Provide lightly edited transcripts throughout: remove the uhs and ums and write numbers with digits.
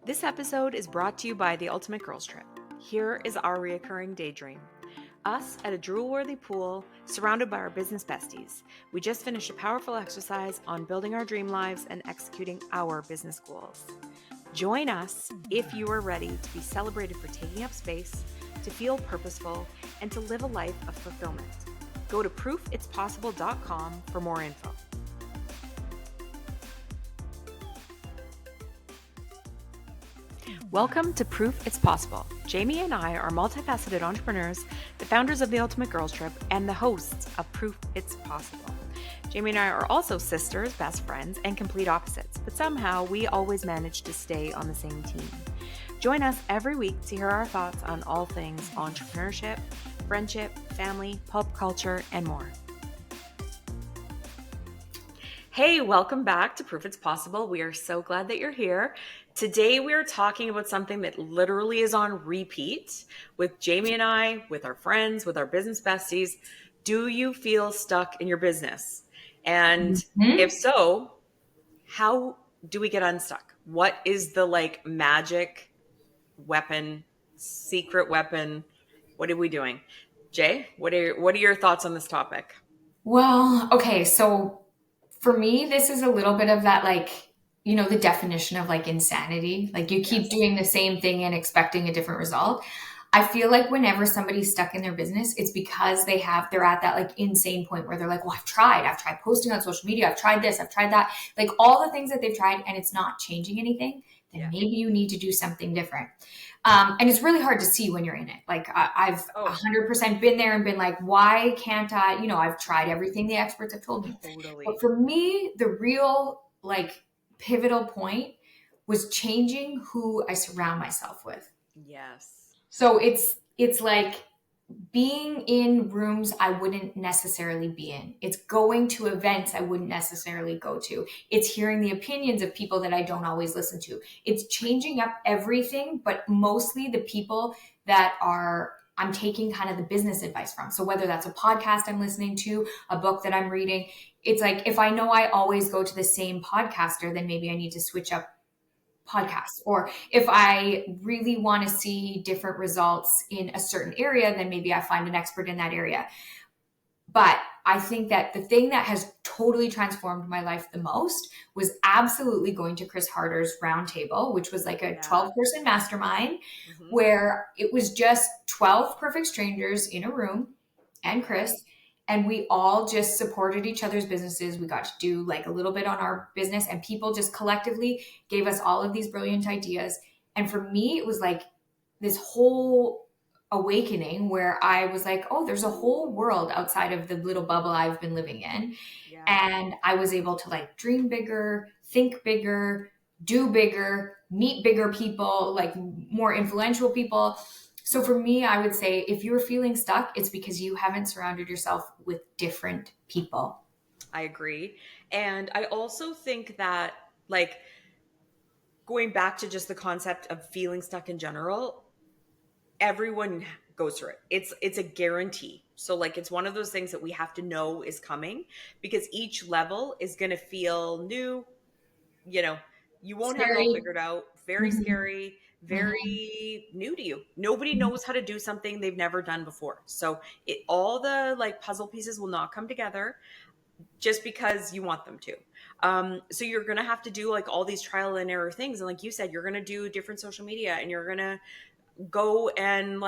This episode is brought to you by the Ultimate Girls Trip. Here is our reoccurring daydream. Us at a drool-worthy pool, surrounded by our business besties. We just finished a powerful exercise on building our dream lives and executing our business goals. Join us if you are ready to be celebrated for taking up space, to feel purposeful, and to live a life of fulfillment. Go to proofitspossible.com for more info. Welcome to Proof It's Possible. Jamie and I are multifaceted entrepreneurs, the founders of the Ultimate Girls Trip, and the hosts of Proof It's Possible. Jamie and I are also sisters, best friends, and complete opposites, but somehow we always manage to stay on the same team. Join us every week to hear our thoughts on all things entrepreneurship, friendship, family, pop culture, and more. Hey, welcome back to Proof It's Possible. We are so glad that you're here. Today we are talking about something that literally is on repeat with Jamie and I, with our friends, with our business besties. Do you feel stuck in your business? And if so, how do we get unstuck? What is the magic weapon, secret weapon? What are we doing? Jay, what are your thoughts on this topic? Well, okay, so for me, this is a little bit of that, the definition of insanity. Like you keep Yes. doing the same thing and expecting a different result. I feel like whenever somebody's stuck in their business, it's because they're at that insane point where they're like, well, I've tried posting on social media. I've tried this, I've tried that, like all the things that they've tried and it's not changing anything. Then Yeah. maybe you need to do something different. And it's really hard to see when you're in it. I've Oh, 100% been there and been like, why can't I, I've tried everything the experts have told me. totally. But for me, the real pivotal point was changing who I surround myself with. Yes. So it's like being in rooms I wouldn't necessarily be in. It's going to events I wouldn't necessarily go to. It's hearing the opinions of people that I don't always listen to. It's changing up everything, but mostly the people that I'm taking kind of the business advice from. So whether that's a podcast I'm listening to, a book that I'm reading, it's like if I know I always go to the same podcaster, then maybe I need to switch up podcasts. Or if I really want to see different results in a certain area, then maybe I find an expert in that area. But I think that the thing that has totally transformed my life the most was absolutely going to Chris Harder's roundtable, which was like a 12-person mastermind where it was just 12 perfect strangers in a room and Chris. And we all just supported each other's businesses. We got to do a little bit on our business and people just collectively gave us all of these brilliant ideas. And for me, it was like this whole awakening where I was like, oh, there's a whole world outside of the little bubble I've been living in. Yeah. And I was able to dream bigger, think bigger, do bigger, meet bigger people, more influential people. So for me, I would say if you're feeling stuck, it's because you haven't surrounded yourself with different people. I agree. And I also think that going back to just the concept of feeling stuck in general, everyone goes through it. It's a guarantee. So it's one of those things that we have to know is coming because each level is going to feel new. You won't have it all Scary. figured out. Very Mhm. scary, very new to you. Nobody knows how to do something they've never done before. So all the puzzle pieces will not come together just because you want them to. So you're going to have to do all these trial and error things. And like you said, you're going to do different social media and you're going to go and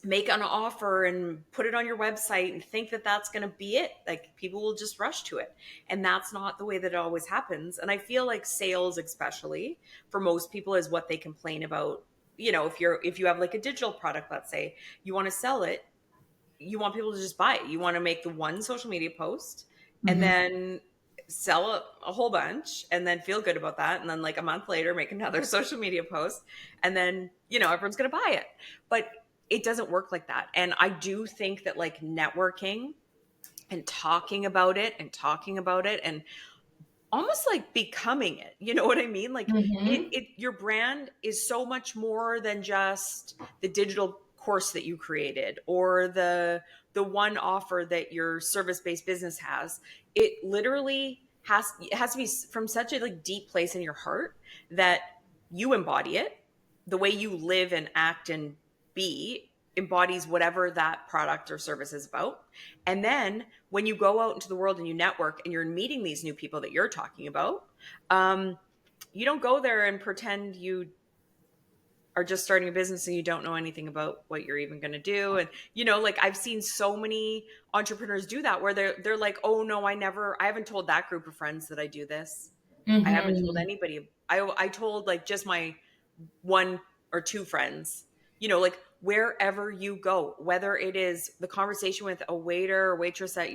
make an offer and put it on your website and think that that's going to be it. People will just rush to it. And that's not the way that it always happens. And I feel like sales, especially for most people, is what they complain about. If you have a digital product, let's say you want to sell it, you want people to just buy it. You want to make the one social media post and Mhm. then sell a whole bunch and then feel good about that. And then a month later, make another social media post and then, everyone's going to buy it. But it doesn't work like that. And I do think that networking and talking about it and almost becoming it, you know what I mean? Mhm. Your brand is so much more than just the digital course that you created or the one offer that your service-based business has. It literally it has to be from such a deep place in your heart that you embody it. The way you live and act and be embodies whatever that product or service is about. And then when you go out into the world and you network and you're meeting these new people that you're talking about, um, you don't go there and pretend you are just starting a business and you don't know anything about what you're even going to do. And like I've seen so many entrepreneurs do that where they're like, oh no, I haven't told that group of friends that I do this. I haven't told Mm-hmm. anybody. I told like just my one or two friends. Like wherever you go, whether it is the conversation with a waiter or waitress at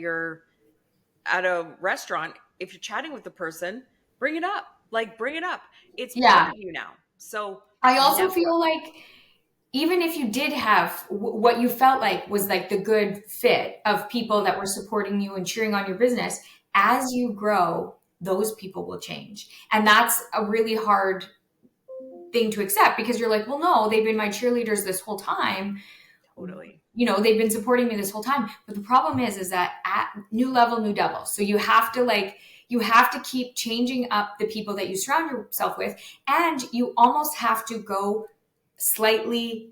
a restaurant, if you're chatting with the person, bring it up. Like bring it up. It's part Yeah. of you now. So I also network. feel like even if you did have what you felt like was like the good fit of people that were supporting you and cheering on your business, as you grow, those people will change. And that's a really hard thing to accept because you're like, well, no, they've been my cheerleaders this whole time. Totally. They've been supporting me this whole time. But the problem is that at new level, new devil. So you have to keep changing up the people that you surround yourself with. And you almost have to go slightly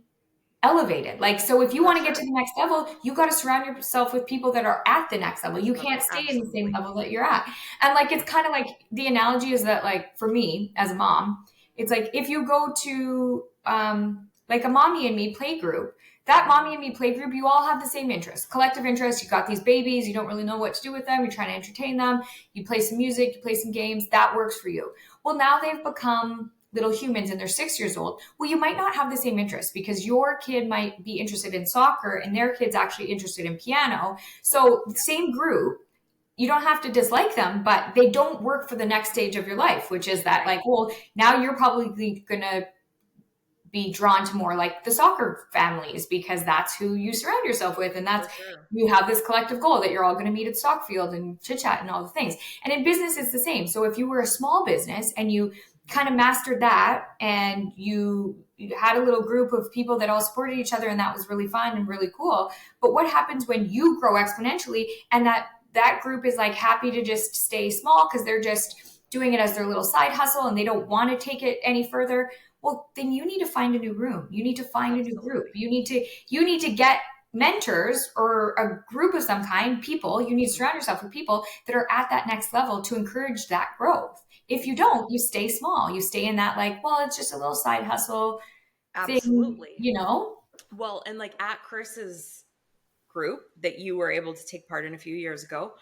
elevated. Like, so if you For want to get to sure. the next level, you got to surround yourself with people that are at the next level. You can't stay in the same Absolutely. level that you're at. And like, For it's kind sure. of like the analogy is that like for me as a mom, it's like if you go to like a mommy and me play group, that mommy and me play group, you all have the same interests, collective interests. You got these babies, you don't really know what to do with them. You're trying to entertain them. You play some music, you play some games. That works for you. Well, now they've become little humans and they're 6 years old. Well, you might not have the same interests because your kid might be interested in soccer and their kid's actually interested in piano. So, same group, you don't have to dislike them, but they don't work for the next stage of your life, which is that, Right. like, well, now you're probably going to be drawn to more like the soccer families because that's who you surround yourself with. And For that's, sure. you have this collective goal that you're all going to meet at stock field and chit chat and all the things. And in business, it's the same. So if you were a small business and you kind of mastered that and you had a little group of people that all supported each other and that was really fun and really cool. But what happens when you grow exponentially and that group is like happy to just stay small because they're just doing it as their little side hustle and they don't want to take it any further? Well, then you need to find a new room. You need to find a new group. Absolutely. You need to get mentors or a group of some kind, people. You need to surround yourself with people that are at that next level to encourage that growth. If you don't, Exactly. you stay small. You stay in that like, well, it's just a little side hustle thing, Absolutely. Well, and like at Chris's group that you were able to take part in a few years ago,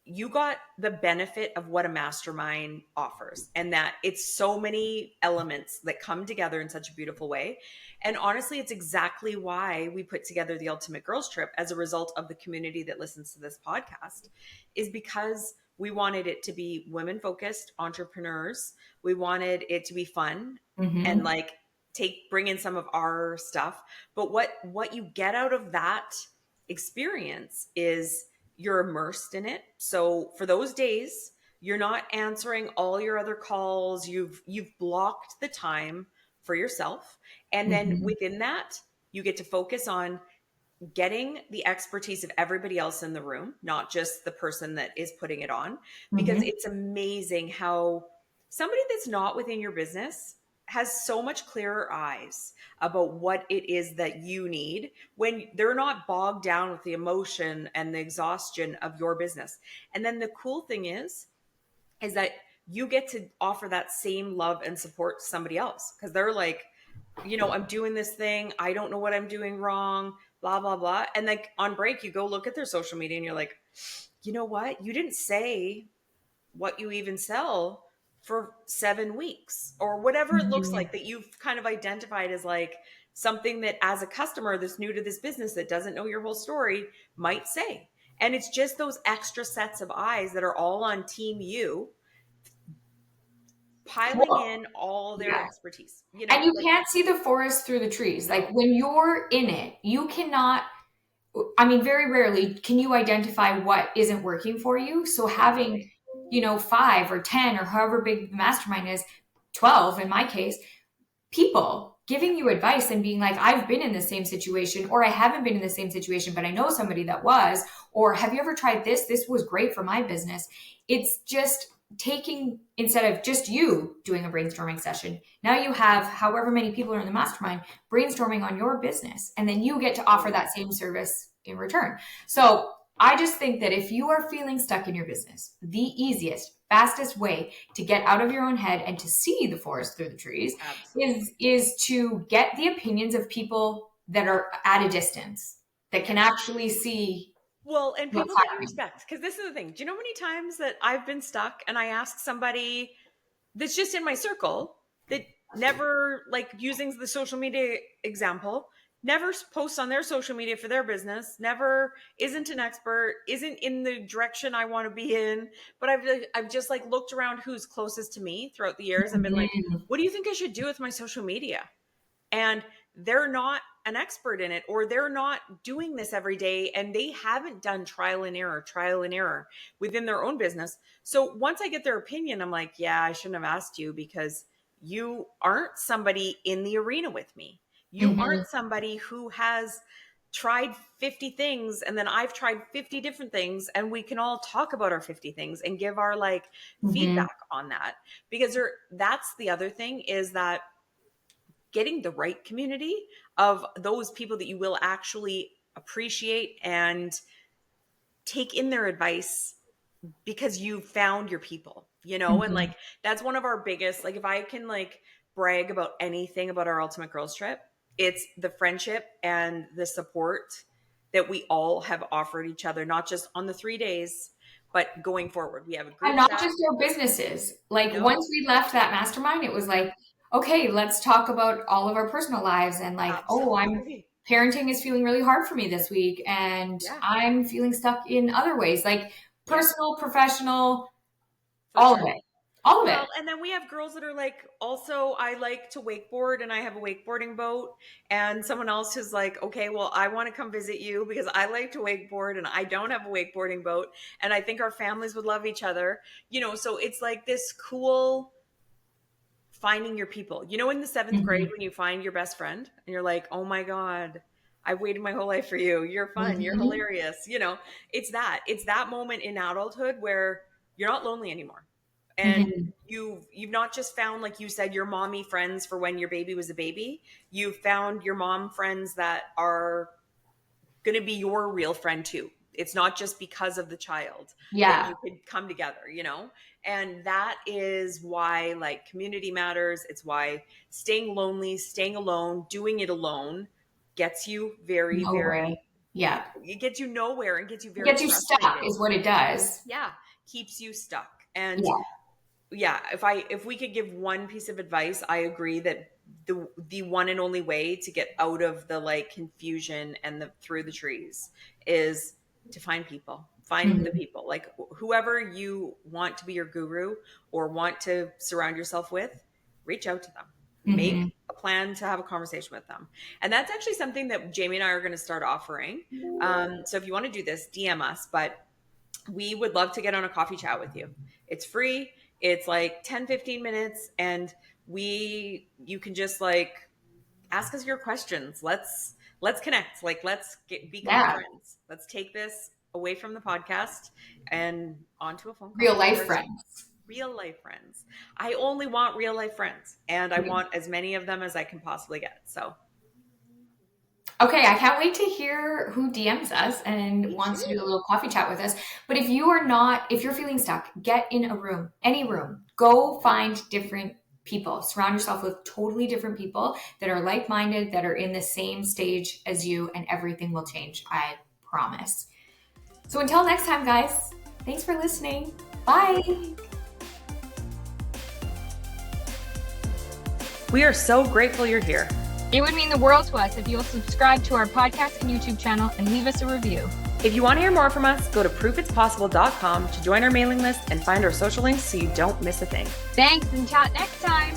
you got the benefit of what a mastermind offers, and that it's so many elements that come together in such a beautiful way. And honestly, it's exactly why we put together the Ultimate Girls Trip as a result of the community that listens to this podcast, is because we wanted it to be women focused entrepreneurs. We wanted it to be fun and Mm-hmm. like bring in some of our stuff. But what you get out of that experience is you're immersed in it. So for those days, you're not answering all your other calls. You've blocked the time for yourself. And then Mm-hmm. within that, you get to focus on getting the expertise of everybody else in the room, not just the person that is putting it on, because Mm-hmm. it's amazing how somebody that's not within your business has so much clearer eyes about what it is that you need when they're not bogged down with the emotion and the exhaustion of your business. And then the cool thing is that you get to offer that same love and support to somebody else because they're like, I'm doing this thing. I don't know what I'm doing wrong, blah, blah, blah. And like on break, you go look at their social media and you're like, you know what? You didn't say what you even sell for 7 weeks or whatever it looks Mm-hmm. like that you've kind of identified as like something that as a customer that's new to this business that doesn't know your whole story might say. And it's just those extra sets of eyes that are all on team you piling Well, in all their yeah. expertise, And you like can't see the forest through the trees. Like no, when you're in it, you cannot, I mean, very rarely can you identify what isn't working for you. So having, totally. 5 or 10 or however big the mastermind is, 12 in my case, people Yeah. giving you advice and being like, I've been in the same situation, or I haven't been in the same situation, but I know somebody that was, or have you ever tried this? This was great for my business. It's just taking, instead of just you doing a brainstorming session, now you have however many people are in the mastermind brainstorming on your business, and then you get to offer that same service in return. So I just think that if you are feeling stuck in your business, the easiest, fastest way to get out of your own head and to see the forest through the trees is to get the opinions of people that are at a distance, that can actually see. Well, and what's people that you happening. respect. Because this is the thing. Do you know how many times that I've been stuck and I ask somebody that's just in my circle that never, like using the social media example, never posts on their social media for their business, never isn't an expert, isn't in the direction I want to be in. But I've just like looked around who's closest to me throughout the years and been like, what do you think I should do with my social media? And they're not an expert in it, or they're not doing this every day, and they haven't done trial and error within their own business. So once I get their opinion, I'm like, yeah, I shouldn't have asked you, because you aren't somebody in the arena with me. You aren't somebody who has tried 50 things, and then I've tried 50 different things, and we can all talk about our 50 things and give our like feedback on that. Because that's the other thing, is that getting the right community of those people that you will actually appreciate and take in their advice, because you found your people, and like that's one of our biggest, like if I can like brag about anything about our Ultimate Girls Trip, it's the friendship and the support that we all have offered each other, not just on the 3 days, but going forward. We have a group And not chat. just our businesses. Like No. once we left that mastermind, it was like, okay, let's talk about all of our personal lives, and like, oh, Absolutely. parenting is feeling really hard for me this week, and Yeah. I'm feeling stuck in other ways, like Yeah. personal, professional, For all sure. of it. All of Well, it. and then we have girls that are like, also, I like to wakeboard and I have a wakeboarding boat. And someone else who's like, okay, well, I want to come visit you because I like to wakeboard and I don't have a wakeboarding boat. And I think our families would love each other. So it's like this cool finding your people. In the seventh grade, when you find your best friend and you're like, oh my God, I've waited my whole life for you. You're fun. You're hilarious. It's that moment in adulthood where you're not lonely anymore. And you've not just found, like you said, your mommy friends for when your baby was a baby. You've found your mom friends that are going to be your real friend too. It's not just because of the child that you could come together, and that is why like community matters. It's why staying lonely, staying alone, doing it alone gets you very, Nowhere. very, Yeah. it gets you nowhere and gets you It very gets you frustrated. stuck is what it does. Yeah. Keeps you stuck. And yeah, if we could give one piece of advice, I agree that the one and only way to get out of the like confusion and through the trees is to find people. Find the people, like whoever you want to be your guru or want to surround yourself with, reach out to them. Make a plan to have a conversation with them. And that's actually something that Jamie and I are going to start offering. So if you want to do this, DM us, but we would love to get on a coffee chat with you. It's free. It's like 10-15 minutes, and you can just like ask us your questions. Let's connect. Like let's become friends. Let's take this away from the podcast and onto a phone call. Real life friends. Real life friends. I only want real life friends, and I want as many of them as I can possibly get. So okay, I can't wait to hear who DMs us and wants to do a little coffee chat with us. But if you're feeling stuck, get in a room, any room. Go find different people. Surround yourself with totally different people that are like-minded, that are in the same stage as you, and everything will change. I promise. So until next time, guys, thanks for listening. Bye. We are so grateful you're here. It would mean the world to us if you'll subscribe to our podcast and YouTube channel and leave us a review. If you want to hear more from us, go to proofitspossible.com to join our mailing list and find our social links so you don't miss a thing. Thanks, and chat next time.